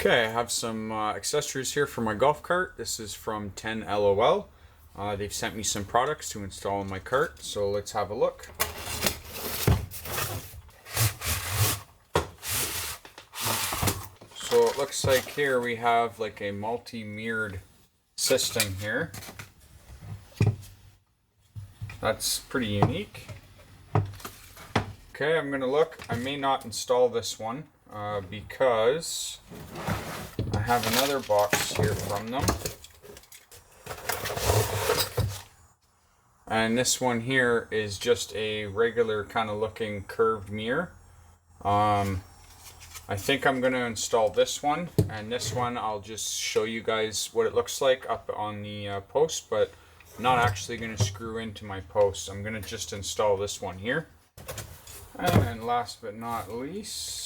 Okay, I have some accessories here for my golf cart. This is from 10LOL. They've sent me some products to install in my cart, so let's have a look. So it looks like here we have like a multi-mirrored system here. That's pretty unique. Okay, I'm gonna look. I may not install this one because I have another box here from them. And this one here is just a regular kind of looking curved mirror. I think I'm going to install this one, and this one I'll just show you guys what it looks like up on the post, but I'm not actually going to screw into my post. I'm going to just install this one here. And last but not least,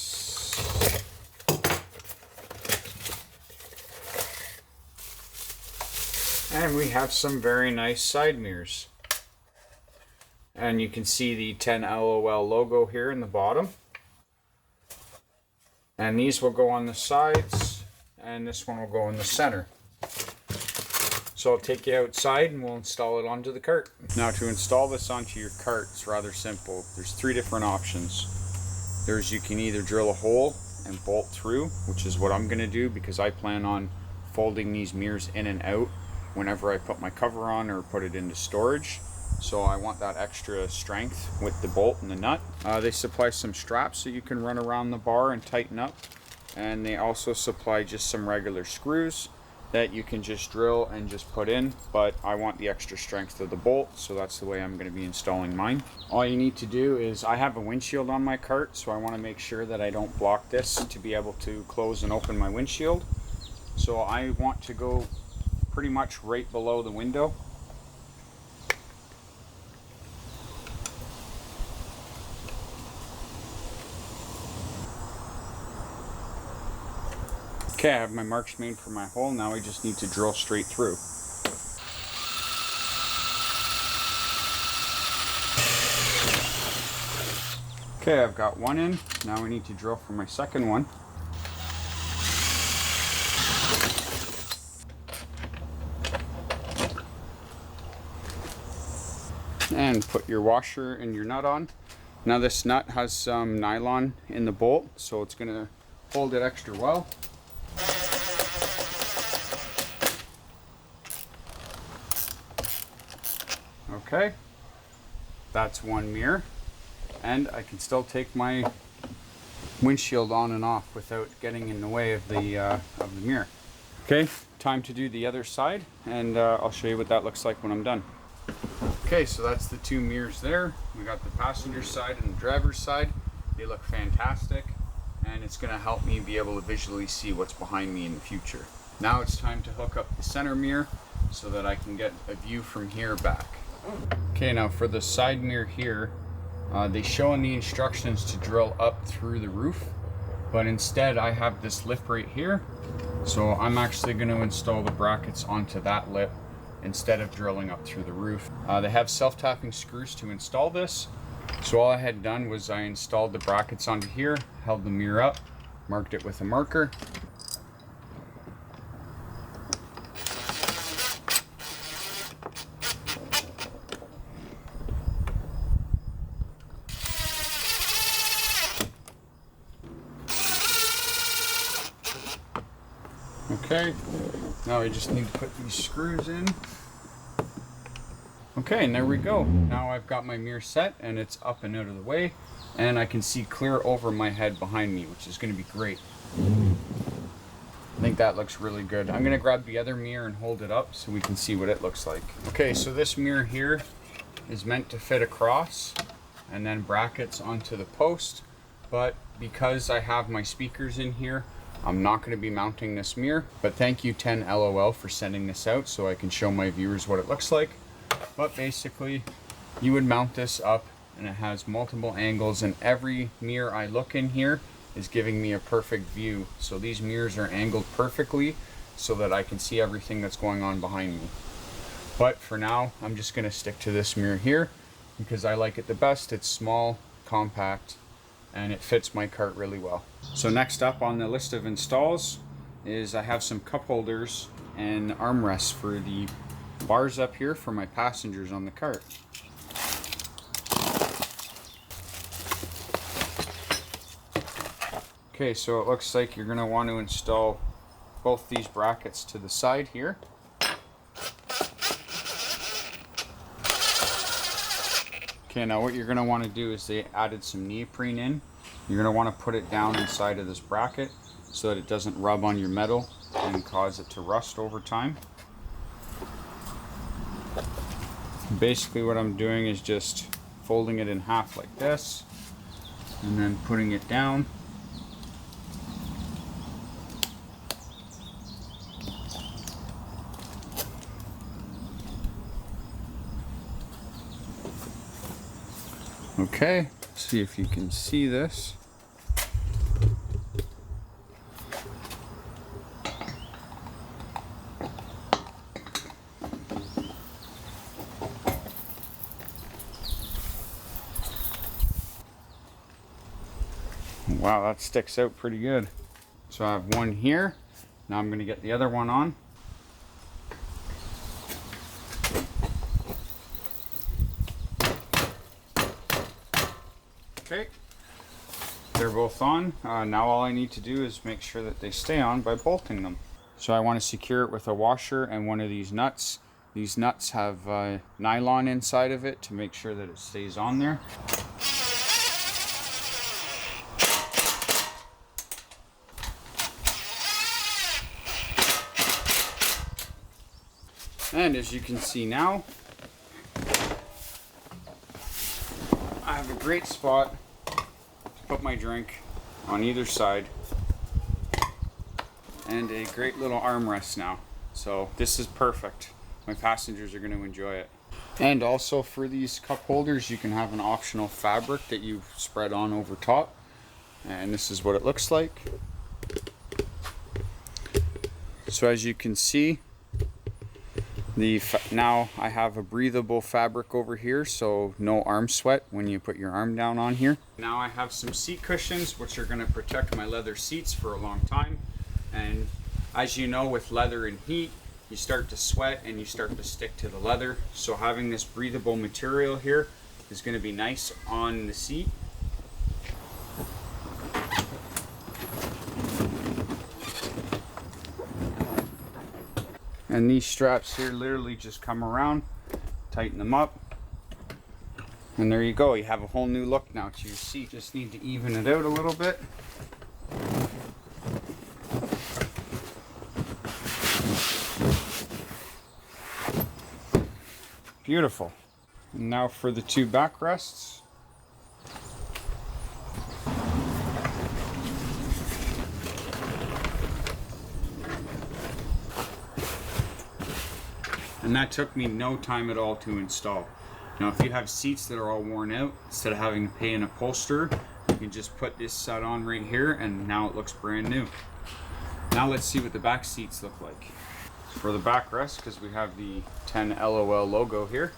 and we have some very nice side mirrors. And you can see the 10LOL logo here in the bottom. And these will go on the sides, and this one will go in the center. So I'll take you outside and we'll install it onto the cart. Now to install this onto your cart, it's rather simple. There's three different options. You can either drill a hole and bolt through, which is what I'm going to do because I plan on folding these mirrors in and out whenever I put my cover on or put it into storage. So I want that extra strength with the bolt and the nut. They supply some straps so you can run around the bar and tighten up. And they also supply just some regular screws that you can just drill and just put in. But I want the extra strength of the bolt, so that's the way I'm going to be installing mine. All you need to do is, I have a windshield on my cart, so I want to make sure that I don't block this to be able to close and open my windshield. So I want to go pretty much right below the window. Okay, I have my marks made for my hole. Now I just need to drill straight through. Okay, I've got one in. Now I need to drill for my second one. And put your washer and your nut on. Now this nut has some nylon in the bolt, so it's going to hold it extra well. Okay, that's one mirror, and I can still take my windshield on and off without getting in the way of the mirror. Okay, time to do the other side, and I'll show you what that looks like when I'm done. Okay, so that's the two mirrors there. We got the passenger side and the driver's side. They look fantastic, and it's going to help me be able to visually see what's behind me in the future. Now it's time to hook up the center mirror so that I can get a view from here back. Okay, now for the side mirror here, they show in the instructions to drill up through the roof, but instead I have this lip right here, so I'm actually going to install the brackets onto that lip instead of drilling up through the roof. They have self-tapping screws to install this, so all I had done was I installed the brackets onto here, held the mirror up, marked it with a marker. Okay, now I just need to put these screws in. Okay, and there we go. Now I've got my mirror set and it's up and out of the way, and I can see clear over my head behind me, which is going to be great. I think that looks really good. I'm going to grab the other mirror and hold it up so we can see what it looks like. Okay, so this mirror here is meant to fit across and then brackets onto the post, but because I have my speakers in here, I'm not going to be mounting this mirror, but thank you 10LOL for sending this out so I can show my viewers what it looks like. But basically, you would mount this up and it has multiple angles, and every mirror I look in here is giving me a perfect view. So these mirrors are angled perfectly so that I can see everything that's going on behind me. But for now, I'm just going to stick to this mirror here because I like it the best. It's small, compact, and it fits my cart really well. So next up on the list of installs, is I have some cup holders and armrests for the bars up here for my passengers on the cart. Okay, so it looks like you're going to want to install both these brackets to the side here. Okay, now what you're going to want to do is they added some neoprene in. You're going to want to put it down inside of this bracket so that it doesn't rub on your metal and cause it to rust over time. Basically what I'm doing is just folding it in half like this and then putting it down. Okay, let's see if you can see this. Wow, that sticks out pretty good. So I have one here. Now I'm going to get the other one on. Okay, they're both on. Now all I need to do is make sure that they stay on by bolting them. So I want to secure it with a washer and one of these nuts. These nuts have nylon inside of it to make sure that it stays on there. And as you can see now, I have a great spot to put my drink on either side and a great little armrest now. So this is perfect. My passengers are going to enjoy it. And also for these cup holders, you can have an optional fabric that you spread on over top. And this is what it looks like. So as you can see, now I have a breathable fabric over here, so no arm sweat when you put your arm down on here. Now I have some seat cushions which are going to protect my leather seats for a long time. And as you know, with leather and heat, you start to sweat and you start to stick to the leather. So having this breathable material here is going to be nice on the seat. And these straps here literally just come around, tighten them up, and there you go. You have a whole new look now to your seat. Just need to even it out a little bit. Beautiful. And now for the two backrests. And that took me no time at all to install. Now if you have seats that are all worn out, instead of having to pay an upholsterer, you can just put this set on right here and now it looks brand new. Now let's see what the back seats look like. For the backrest, because we have the 10 LOL logo here.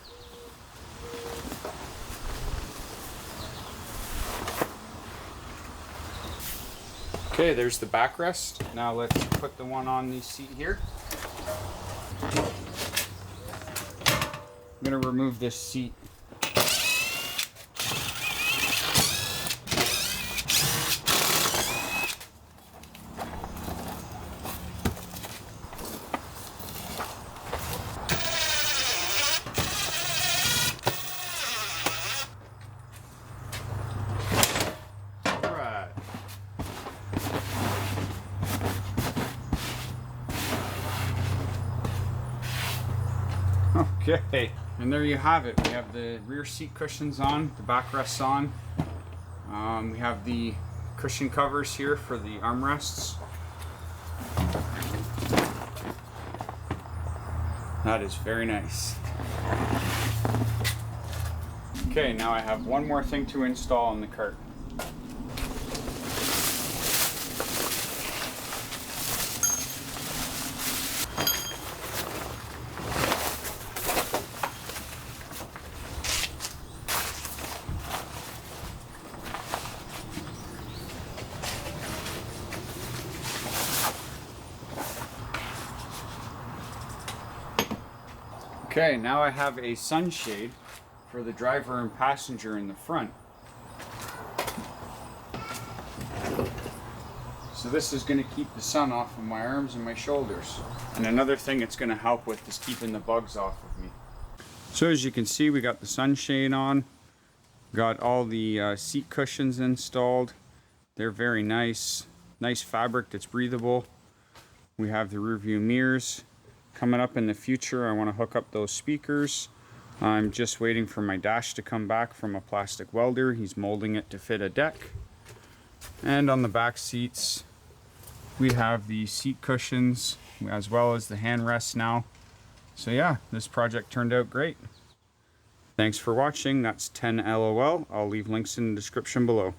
Okay, there's the backrest. Now let's put the one on the seat here. I'm going to remove this seat. Okay, and there you have it. We have the rear seat cushions on, the backrests on. We have the cushion covers here for the armrests. That is very nice. Okay, now I have one more thing to install on the cart. Okay, now I have a sunshade for the driver and passenger in the front. So this is going to keep the sun off of my arms and my shoulders. And another thing it's going to help with is keeping the bugs off of me. So as you can see, we got the sunshade on. Got all the seat cushions installed. They're very nice. Nice fabric that's breathable. We have the rear view mirrors. Coming up in the future, I want to hook up those speakers. I'm just waiting for my dash to come back from a plastic welder. He's molding it to fit a deck. And on the back seats, we have the seat cushions as well as the handrests now. So yeah, this project turned out great. Thanks for watching. That's 10 LOL. I'll leave links in the description below.